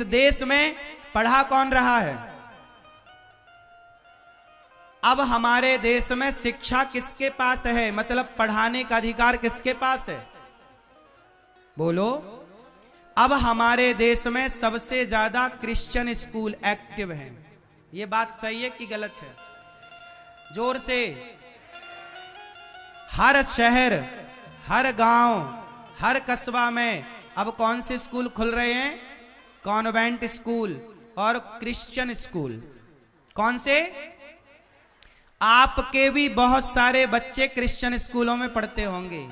इस देश में पढ़ा कौन रहा है? अब हमारे देश में शिक्षा किसके पास है, मतलब पढ़ाने का अधिकार किसके पास है? बोलो। अब हमारे देश में सबसे ज्यादा क्रिश्चियन स्कूल एक्टिव हैं। ये बात सही है कि गलत है? जोर से। हर शहर, हर गांव, हर कस्बा में अब कौन से स्कूल खुल रहे हैं? कॉन्वेंट स्कूल और क्रिश्चियन स्कूल। कौन से? आपके भी बहुत सारे बच्चे क्रिश्चियन स्कूलों में पढ़ते होंगे,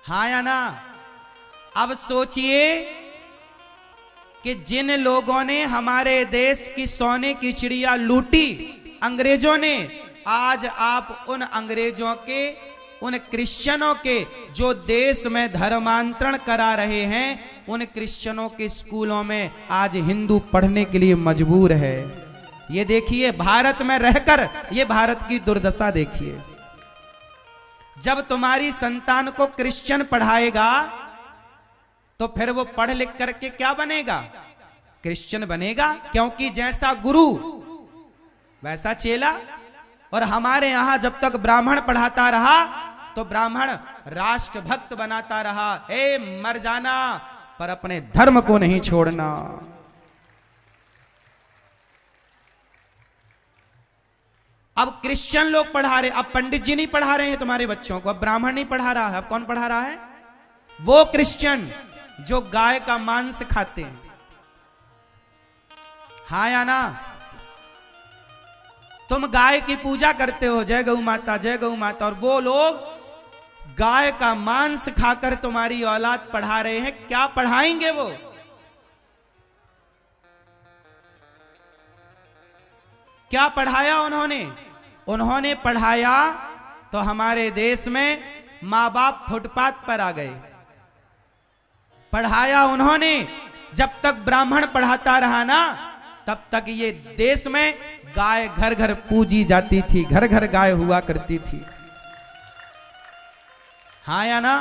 हाँ या ना? अब सोचिए कि जिन लोगों ने हमारे देश की सोने की चिड़िया लूटी, अंग्रेजों ने, आज आप उन अंग्रेजों के, उन क्रिश्चियनों के जो देश में धर्मांतरण करा रहे हैं, उन क्रिश्चियनों के स्कूलों में आज हिंदू पढ़ने के लिए मजबूर है। ये देखिए, भारत में रहकर ये भारत की दुर्दशा देखिए। जब तुम्हारी संतान को क्रिश्चियन पढ़ाएगा तो फिर वो पढ़ लिख करके क्या बनेगा? क्रिश्चियन बनेगा, क्योंकि जैसा गुरु वैसा चेला। और हमारे यहां जब तक ब्राह्मण पढ़ाता रहा तो ब्राह्मण राष्ट्रभक्त बनाता रहा, ए मर जाना पर अपने धर्म को नहीं छोड़ना। अब क्रिश्चियन लोग पढ़ा रहे, अब पंडित जी नहीं पढ़ा रहे हैं तुम्हारे बच्चों को, अब ब्राह्मण नहीं पढ़ा रहा है। अब कौन पढ़ा रहा है? वो क्रिश्चियन जो गाय का मांस खाते हैं, हाँ या ना? तुम गाय की पूजा करते हो, जय गौ माता, जय गौ माता, और वो लोग गाय का मांस खाकर तुम्हारी औलाद पढ़ा रहे हैं। क्या पढ़ाएंगे वो? क्या पढ़ाया उन्होंने? उन्होंने पढ़ाया तो हमारे देश में मां बाप फुटपाथ पर आ गए। पढ़ाया उन्होंने, जब तक ब्राह्मण पढ़ाता रहा ना, तब तक ये देश में गाय घर घर पूजी जाती थी, घर घर गाय हुआ करती थी, हाँ या ना?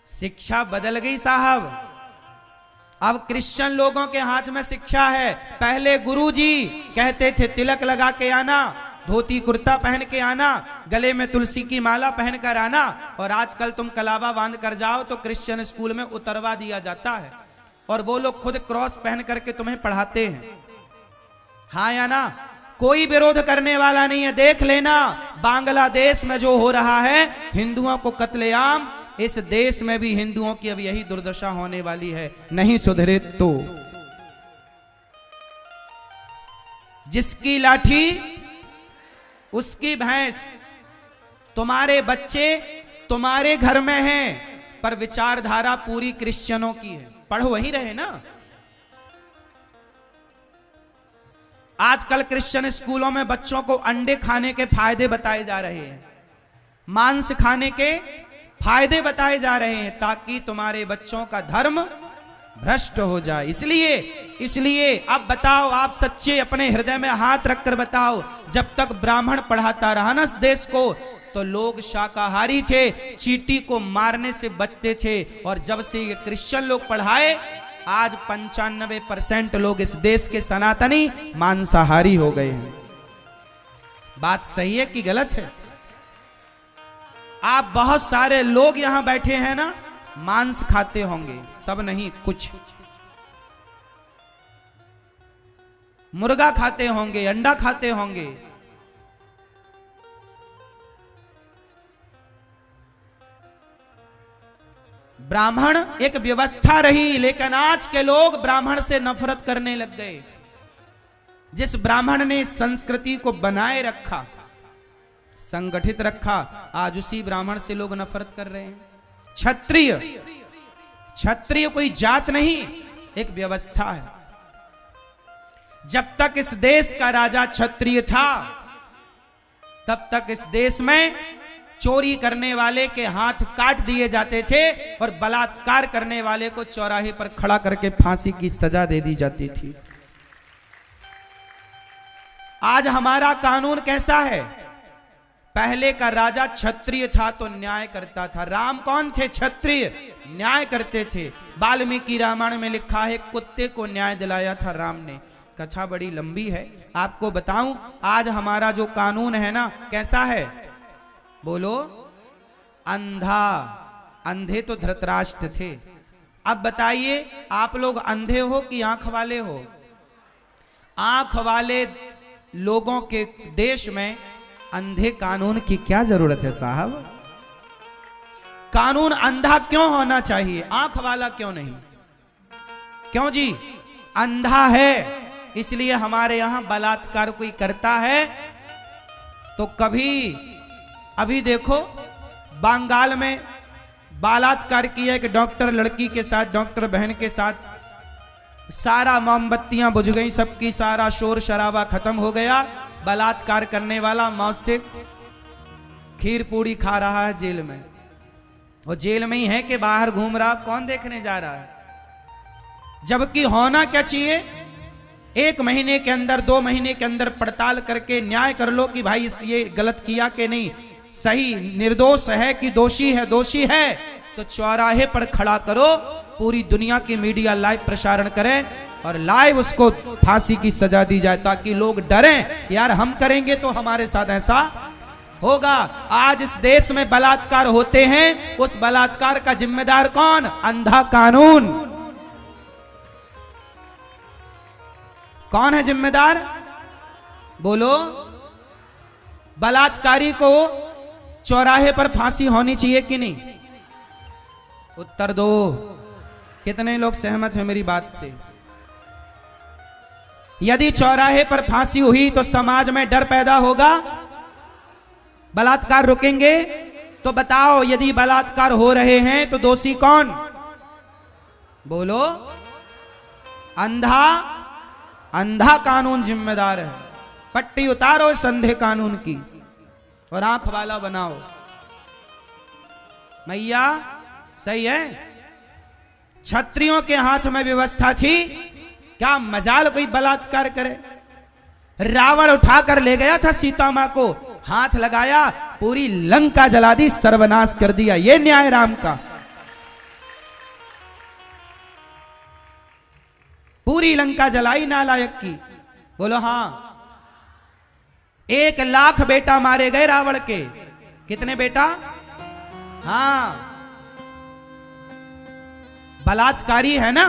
शिक्षा बदल गई साहब। अब क्रिश्चियन लोगों के हाथ में शिक्षा है। पहले गुरुजी कहते थे तिलक लगा के आना, धोती कुर्ता पहन के आना, गले में तुलसी की माला पहन कर आना, और आजकल तुम कलावा बांध कर जाओ तो क्रिश्चियन स्कूल में उतरवा दिया जाता है, और वो लोग खुद क्रॉस पहन करके तुम्हें पढ़ाते हैं, हाँ या ना? कोई विरोध करने वाला नहीं है। देख लेना बांग्लादेश में जो हो रहा है, हिंदुओं को कत्लेआम, इस देश में भी हिंदुओं की अब यही दुर्दशा होने वाली है, नहीं सुधरे तो। जिसकी लाठी उसकी भैंस। तुम्हारे बच्चे तुम्हारे घर में हैं, पर विचारधारा पूरी क्रिश्चियनों की है। पढ़ वही रहे ना। आजकल क्रिश्चियन स्कूलों में बच्चों को अंडे खाने के फायदे बताए जा रहे हैं, मांस खाने के फायदे बताए जा रहे हैं, ताकि तुम्हारे बच्चों का धर्म भ्रष्ट हो जाए। इसलिए अब बताओ, आप सच्चे अपने हृदय में हाथ रखकर बताओ, जब तक ब्राह्मण पढ़ाता रहा ना इस देश को, तो लोग शाकाहारी थे, चींटी को मारने से बचते थे, और जब से ये क्रिश्चियन लोग पढ़ाए, आज 95% लोग इस देश के सनातनी मांसाहारी हो गए हैं। बात सही है कि गलत है? आप बहुत सारे लोग यहां बैठे हैं ना, मांस खाते होंगे, सब नहीं, कुछ मुर्गा खाते होंगे, अंडा खाते होंगे। ब्राह्मण एक व्यवस्था रही, लेकिन आज के लोग ब्राह्मण से नफरत करने लग गए। जिस ब्राह्मण ने संस्कृति को बनाए रखा, संगठित रखा, आज उसी ब्राह्मण से लोग नफरत कर रहे हैं। क्षत्रिय कोई जात नहीं, एक व्यवस्था है। जब तक इस देश का राजा क्षत्रिय था, तब तक इस देश में चोरी करने वाले के हाथ काट दिए जाते थे, और बलात्कार करने वाले को चौराहे पर खड़ा करके फांसी की सजा दे दी जाती थी। आज हमारा कानून कैसा है? पहले का राजा क्षत्रिय था तो न्याय करता था। राम कौन थे? क्षत्रिय, न्याय करते थे। वाल्मीकि रामायण में लिखा है कुत्ते को न्याय दिलाया था राम ने। कथा बड़ी लंबी है, आपको बताऊं। आज हमारा जो कानून है ना, कैसा है? बोलो। अंधा। अंधे तो धृतराष्ट्र थे। अब बताइए, आप लोग अंधे हो कि आंख वाले हो? आंख वाले लोगों के देश में अंधे कानून की क्या जरूरत है साहब? कानून अंधा क्यों होना चाहिए, आंख वाला क्यों नहीं? क्यों जी? अंधा है इसलिए हमारे यहां बलात्कार कोई करता है तो कभी, अभी देखो बंगाल में बलात्कार किया एक डॉक्टर लड़की के साथ, डॉक्टर बहन के साथ। सारा मोमबत्तियां बुझ गई सबकी, सारा शोर शराबा खत्म हो गया। बलात्कार करने वाला मौत से खीर पूड़ी खा रहा है जेल में। वो जेल में ही है कि बाहर घूम रहा, कौन देखने जा रहा है? जबकि होना क्या चाहिए, 1 महीने के अंदर 2 महीने के अंदर पड़ताल करके न्याय कर लो कि भाई ये गलत किया कि नहीं, सही निर्दोष है कि दोषी है। दोषी है तो चौराहे पर खड़ा करो, पूरी दुनिया की मीडिया लाइव प्रसारण करे और लाइव उसको फांसी की सजा दी जाए ताकि लोग डरें, यार हम करेंगे तो हमारे साथ ऐसा होगा। आज इस देश में बलात्कार होते हैं, उस बलात्कार का जिम्मेदार कौन? अंधा कानून। कौन है जिम्मेदार? बोलो। बलात्कारी को चौराहे पर फांसी होनी चाहिए कि नहीं? उत्तर दो। कितने लोग सहमत हैं मेरी बात से? यदि चौराहे पर फांसी हुई तो समाज में डर पैदा होगा, बलात्कार रुकेंगे? तो बताओ, यदि बलात्कार हो रहे हैं तो दोषी कौन? बोलो। अंधा। अंधा कानून जिम्मेदार है। पट्टी उतारो इस अंधे कानून की और आंख वाला बनाओ। मैया सही है। क्षत्रियों के हाथ में व्यवस्था थी, क्या मजाल कोई बलात्कार करे? रावण उठाकर ले गया था सीता मां को, हाथ लगाया, पूरी लंका जला दी, सर्वनाश कर दिया। ये न्याय राम का। पूरी लंका जलाई नालायक की। बोलो हाँ। 1 लाख बेटा मारे गए रावण के। कितने बेटा? हाँ। बलात्कारी है ना,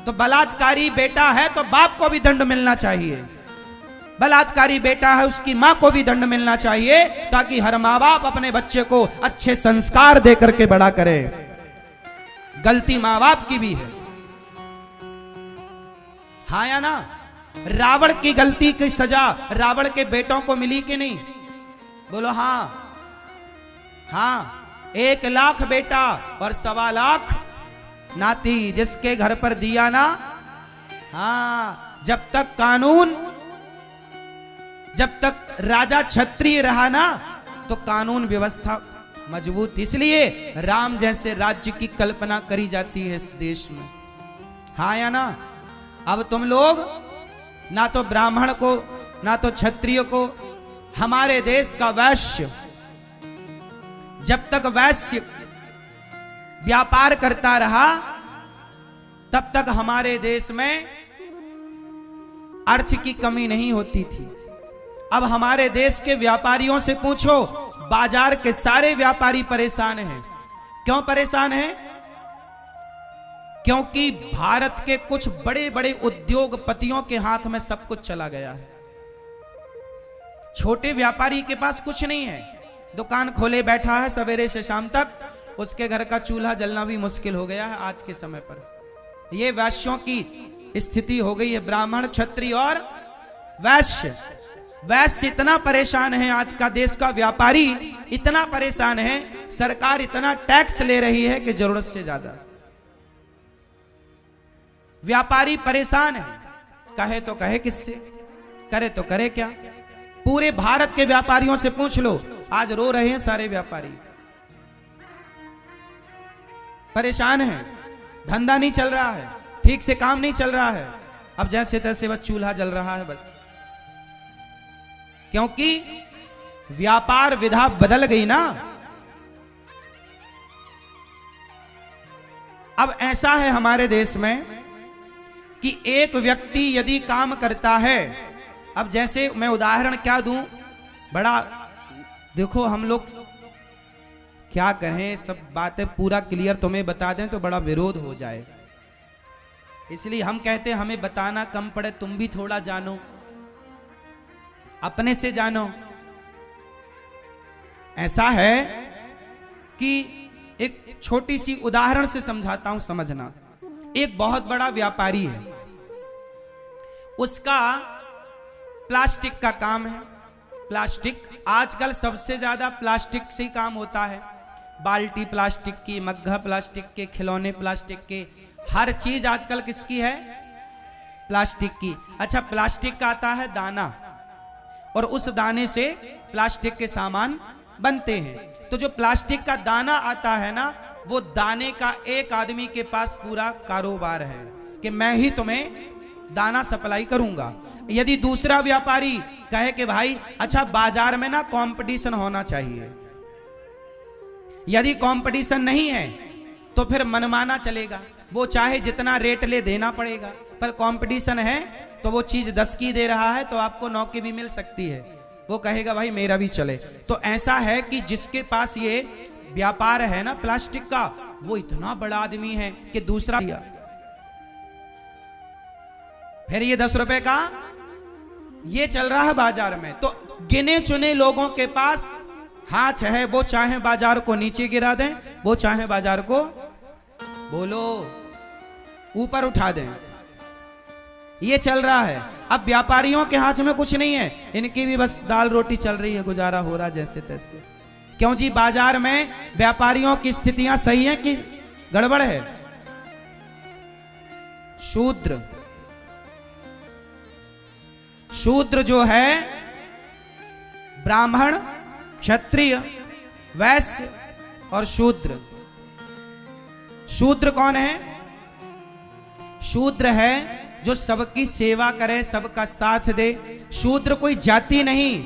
तो बलात्कारी बेटा है तो बाप को भी दंड मिलना चाहिए। बलात्कारी बेटा है उसकी मां को भी दंड मिलना चाहिए, ताकि हर मां बाप अपने बच्चे को अच्छे संस्कार दे करके बड़ा करे। गलती मां बाप की भी है, हाँ या ना? रावण की गलती की सजा रावण के बेटों को मिली कि नहीं? बोलो हाँ। हाँ। 1 लाख बेटा और 1.25 लाख नाती, जिसके घर पर दिया ना। हाँ। जब तक कानून, जब तक राजा क्षत्रिय रहा ना, तो कानून व्यवस्था मजबूत। इसलिए राम जैसे राज्य की कल्पना करी जाती है इस देश में, हाँ या ना? अब तुम लोग ना तो ब्राह्मण को ना तो क्षत्रिय को, हमारे देश का वैश्य, जब तक वैश्य व्यापार करता रहा तब तक हमारे देश में अर्थ की कमी नहीं होती थी। अब हमारे देश के व्यापारियों से पूछो, बाजार के सारे व्यापारी परेशान हैं। क्यों परेशान हैं? क्योंकि भारत के कुछ बड़े बड़े उद्योगपतियों के हाथ में सब कुछ चला गया है। छोटे व्यापारी के पास कुछ नहीं है, दुकान खोले बैठा है सवेरे से शाम तक, उसके घर का चूल्हा जलना भी मुश्किल हो गया है आज के समय पर। ये वैश्यों की स्थिति हो गई है, ब्राह्मण क्षत्रिय और वैश्य। वैश्य इतना परेशान है, आज का देश का व्यापारी इतना परेशान है, सरकार इतना टैक्स ले रही है कि जरूरत से ज्यादा। व्यापारी परेशान है, कहे तो कहे किससे, करे तो करे क्या? पूरे भारत के व्यापारियों से पूछ लो, आज रो रहे हैं सारे व्यापारी, परेशान हैं, धंधा नहीं चल रहा है, ठीक से काम नहीं चल रहा है, अब जैसे तैसे बस चूल्हा जल रहा है बस। क्योंकि व्यापार विधा बदल गई ना। अब ऐसा है हमारे देश में कि एक व्यक्ति यदि काम करता है, अब जैसे मैं उदाहरण क्या दूं, बड़ा देखो हम लोग क्या कहें, सब बातें पूरा क्लियर तुम्हें बता दें तो बड़ा विरोध हो जाए, इसलिए हम कहते हैं हमें बताना कम पड़े, तुम भी थोड़ा जानो, अपने से जानो। ऐसा है कि एक छोटी सी उदाहरण से समझाता हूं, समझना। एक बहुत बड़ा व्यापारी है, उसका प्लास्टिक का काम है। प्लास्टिक आजकल सबसे ज्यादा प्लास्टिक से ही काम होता है, बाल्टी प्लास्टिक की, मग्घा प्लास्टिक के, खिलौने प्लास्टिक के, हर चीज आजकल किसकी है? प्लास्टिक की। अच्छा, प्लास्टिक का आता है दाना, और उस दाने से प्लास्टिक के सामान बनते हैं। तो जो प्लास्टिक का दाना आता है ना, वो दाने का एक आदमी के पास पूरा कारोबार है कि मैं ही तुम्हें दाना सप्लाई करूंगा। यदि दूसरा व्यापारी कहे कि भाई अच्छा बाजार में ना कंपटीशन होना चाहिए, यदि कंपटीशन नहीं है तो फिर मनमाना चलेगा, वो चाहे जितना रेट ले देना पड़ेगा, पर कंपटीशन है तो वो चीज 10 की दे रहा है तो आपको 9 की भी मिल सकती है, वो कहेगा भाई मेरा भी चले। तो ऐसा है कि जिसके पास ये व्यापार है ना प्लास्टिक का, वो इतना बड़ा आदमी है कि दूसरा फिर ये 10 रुपए का ये चल रहा है बाजार में, तो गिने चुने लोगों के पास हाथ है, वो चाहे बाजार को नीचे गिरा दें, वो चाहे बाजार को बोलो ऊपर उठा दें, ये चल रहा है। अब व्यापारियों के हाथ में कुछ नहीं है, इनकी भी बस दाल रोटी चल रही है, गुजारा हो रहा जैसे तैसे। क्यों जी? बाजार में व्यापारियों की स्थितियां सही हैं कि गड़बड़ है? शूद्र, शूद्र जो है, ब्राह्मण, क्षत्रिय, वैश्य और शूद्र। शूद्र कौन है? शूद्र है जो सबकी सेवा करे, सबका साथ दे। शूद्र कोई जाति नहीं,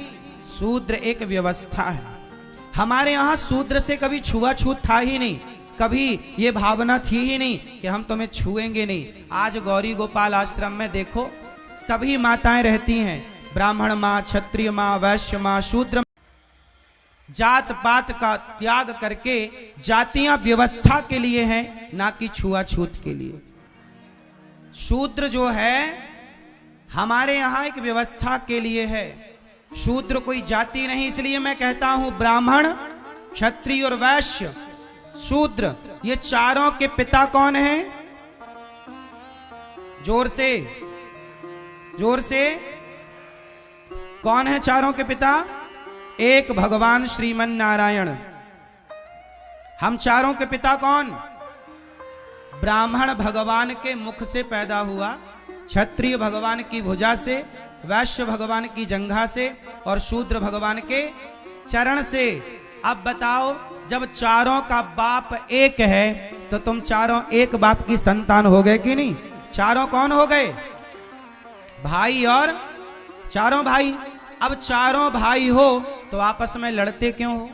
शूद्र एक व्यवस्था है। हमारे यहां शूद्र से कभी छुआछूत था ही नहीं, कभी ये भावना थी ही नहीं कि हम तुम्हें छुएंगे नहीं। आज गौरी गोपाल आश्रम में देखो सभी माताएं रहती हैं, ब्राह्मण मां, क्षत्रिय मां, वैश्य मां, शूद्र। जात पात का त्याग करके जातियां व्यवस्था के लिए हैं, ना कि छुआछूत के लिए। शूद्र जो है हमारे यहां एक व्यवस्था के लिए है, शूद्र कोई जाति नहीं। इसलिए मैं कहता हूं ब्राह्मण, क्षत्रिय और वैश्य, शूद्र, ये चारों के पिता कौन हैं? जोर से, जोर से, कौन है चारों के पिता? एक भगवान श्रीमन नारायण। हम चारों के पिता कौन? ब्राह्मण भगवान के मुख से पैदा हुआ, क्षत्रिय भगवान की भुजा से, वैश्य भगवान की जंघा से और शूद्र भगवान के चरण से। अब बताओ, जब चारों का बाप एक है तो तुम चारों एक बाप की संतान हो गए कि नहीं? चारों कौन हो गए? भाई और चारों भाई। अब चारों भाई हो तो आपस में लड़ते क्यों हो?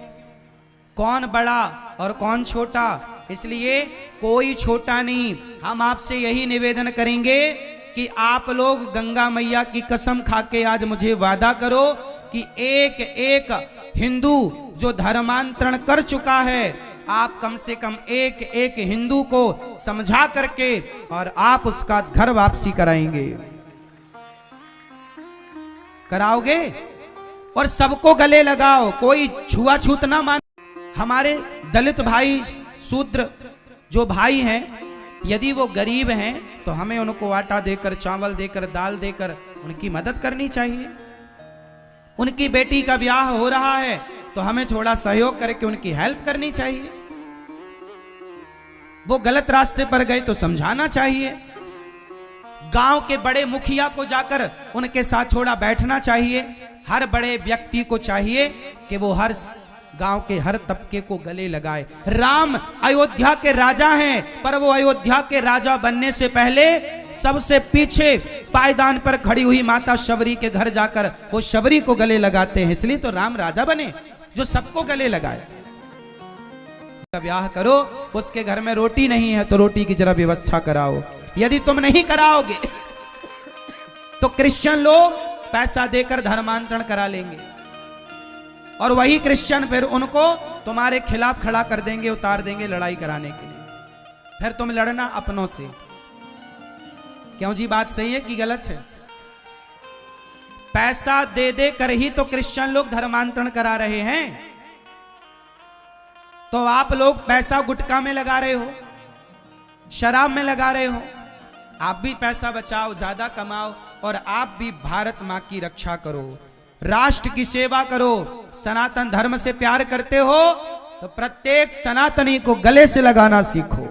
कौन बड़ा और कौन छोटा? इसलिए कोई छोटा नहीं। हम आपसे यही निवेदन करेंगे कि आप लोग गंगा मैया की कसम खाके आज मुझे वादा करो कि एक एक हिंदू जो धर्मांतरण कर चुका है, आप कम से कम एक एक हिंदू को समझा करके और आप उसका घर वापसी कराएंगे, कराओगे? और सबको गले लगाओ, कोई छुआछूत ना मान। हमारे दलित भाई, शूद्र जो भाई हैं, यदि वो गरीब हैं तो हमें उनको आटा देकर, चावल देकर, दाल देकर उनकी मदद करनी चाहिए। उनकी बेटी का ब्याह हो रहा है तो हमें थोड़ा सहयोग करके उनकी हेल्प करनी चाहिए। वो गलत रास्ते पर गए तो समझाना चाहिए। गांव के बड़े मुखिया को जाकर उनके साथ थोड़ा बैठना चाहिए। हर बड़े व्यक्ति को चाहिए कि वो हर गांव के हर तबके को गले लगाए। राम अयोध्या के राजा हैं, पर वो अयोध्या के राजा बनने से पहले सबसे पीछे पायदान पर खड़ी हुई माता शबरी के घर जाकर वो शबरी को गले लगाते हैं। इसलिए तो राम राजा बने जो सबको गले लगाए। ब्याह करो, उसके घर में रोटी नहीं है तो रोटी की जरा व्यवस्था कराओ। यदि तुम नहीं कराओगे तो क्रिश्चियन लोग पैसा देकर धर्मांतरण करा लेंगे और वही क्रिश्चियन फिर उनको तुम्हारे खिलाफ खड़ा कर देंगे, उतार देंगे लड़ाई कराने के लिए। फिर तुम लड़ना अपनों से। क्यों जी, बात सही है कि गलत है? पैसा दे दे कर ही तो क्रिश्चियन लोग धर्मांतरण करा रहे हैं। तो आप लोग पैसा गुटखा में लगा रहे हो, शराब में लगा रहे हो। आप भी पैसा बचाओ, ज्यादा कमाओ और आप भी भारत मां की रक्षा करो, राष्ट्र की सेवा करो। सनातन धर्म से प्यार करते हो तो प्रत्येक सनातनी को गले से लगाना सीखो।